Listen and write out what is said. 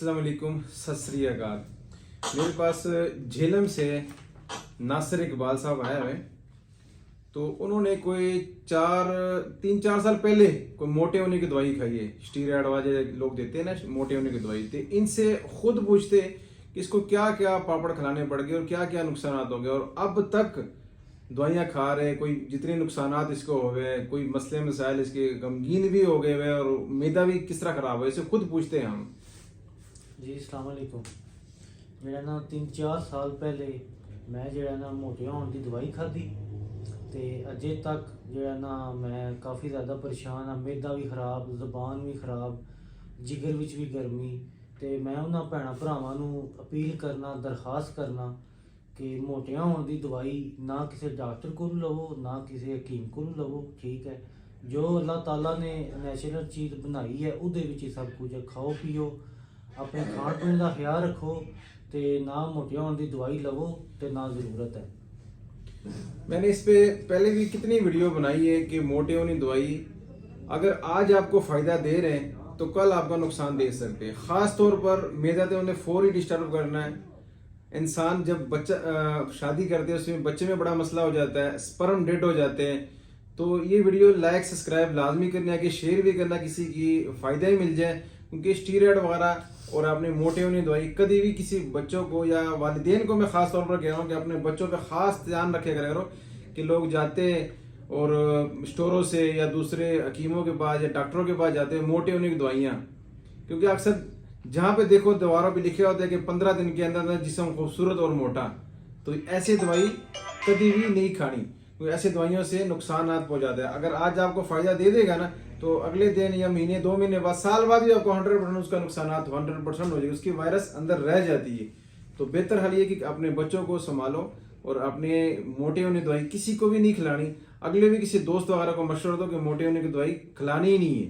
अस्सलाम वालेकुम, सत श्री अकाल। मेरे पास झेलम से नासिर इकबाल साहब आए हुए, तो उन्होंने कोई 3-4 साल पहले कोई मोटे होने की दवाई खाई है। स्टीरॉयड वाले लोग देते हैं ना मोटे होने की दवाई, तो इनसे खुद पूछते कि इसको क्या क्या पापड़ खिलाने पड़ गए और क्या क्या नुकसान होंगे, और अब तक दवाइयाँ खा रहे, कोई जितने नुकसानात इसको हो गए, कोई मसले मसाइल इसके गमगीन भी हो गए और मैदा भी किस तरह खराब हुआ, इसे खुद पूछते हैं हम। जी अस्सलाम वालेकुम। मेरा ना 3-4 साल पहले मैं ਜਿਹੜਾ ਨਾ ਮੋਟੇ ਹੋਣ ਦੀ ਦਵਾਈ ਖਾਧੀ ਤੇ ਅਜੇ ਤੱਕ ਜਿਹੜਾ ਨਾ ਮੈਂ ਕਾਫੀ ਜ਼ਿਆਦਾ ਪਰੇਸ਼ਾਨ ਆ। ਮੈਦਾ ਵੀ ਖਰਾਬ, ਜ਼ੁਬਾਨ ਵੀ ਖਰਾਬ, ਜਿਗਰ ਵਿੱਚ ਵੀ ਗਰਮੀ। ਤੇ ਮੈਂ ਉਹਨਾਂ ਭੈਣਾਂ ਭਰਾਵਾਂ ਨੂੰ ਅਪੀਲ ਕਰਨਾ, ਦਰਖਾਸਤ ਕਰਨਾ ਕਿ ਮੋਟਿਆਂ ਹੋਣ ਦੀ ਦਵਾਈ ਨਾ ਕਿਸੇ ਡਾਕਟਰ ਕੋਲ ਲਵੋ, ਨਾ ਕਿਸੇ ਹਕੀਮ ਕੋਲ ਲਵੋ। ਠੀਕ ਹੈ, ਜੋ ਅੱਲਾਹ ਤਾਲਾ ਨੇ ਨੈਚੁਰਲ ਚੀਜ਼ ਬਣਾਈ ਹੈ ਉਹਦੇ ਵਿੱਚ ਹੀ ਸਭ ਕੁਝ ਹੈ। ਖਾਓ ਪੀਓ, ਆਪਣੇ ਖਾਣ ਪੀਣ ਦਾ ਖਿਆਲ ਰੱਖੋ ਤੇ ਨਾ ਮੋਟੇ ਹੋਣ ਦੀ ਦਵਾਈ ਲਵੋ ਤੇ ਨਾ ਜ਼ਰੂਰਤ ਹੈ। मैंने इस पे पहले भी कितनी वीडियो बनाई है कि मोटे होने दवाई अगर आज आपको फ़ायदा दे रहे हैं तो कल आपका नुकसान दे सकते हैं। ख़ास तौर पर मैदा तो उन्हें फौरी डिस्टर्ब करना है। इंसान जब बच्चा शादी करते हैं उसमें बच्चे में बड़ा मसला हो जाता है, स्पर्म डेड हो जाते हैं। तो ये वीडियो लाइक सब्सक्राइब लाजमी करना है कि शेयर भी करना, किसी की फ़ायदा ही मिल जाए। क्योंकि स्टीरॉयड वगैरह और आपने मोटे होने दवाई कभी भी किसी बच्चों को या वालिदैन को मैं ख़ास तौर पर कह रहा हूँ कि अपने बच्चों पे ख़ास ध्यान रखे करो कि लोग जाते और स्टोरों से या दूसरे हकीमों के पास या डॉक्टरों के पास जाते हैं मोटे होने की दवाइयाँ। क्योंकि अक्सर जहाँ पे देखो दीवारों पे लिखे होते हैं कि 15 दिन के अंदर जिस्म खूबसूरत और मोटा, तो ऐसी दवाई कभी भी नहीं खानी, क्योंकि ऐसी दवाइयों से नुकसान पहुँचाता है। अगर आज आपको फ़ायदा दे देगा ना तो अगले दिन या महीने 2 महीने बाद साल बाद भी आपको 100% उसका नुकसान 100% हो जाएगा, उसकी वायरस अंदर रह जाती है। तो बेहतर हाल ये कि अपने बच्चों को संभालो और अपने मोटे होने की दवाई किसी को भी नहीं खिलानी। अगले भी किसी दोस्त वगैरह को मशवरा दो कि मोटे होने की दवाई खिलानी ही नहीं है।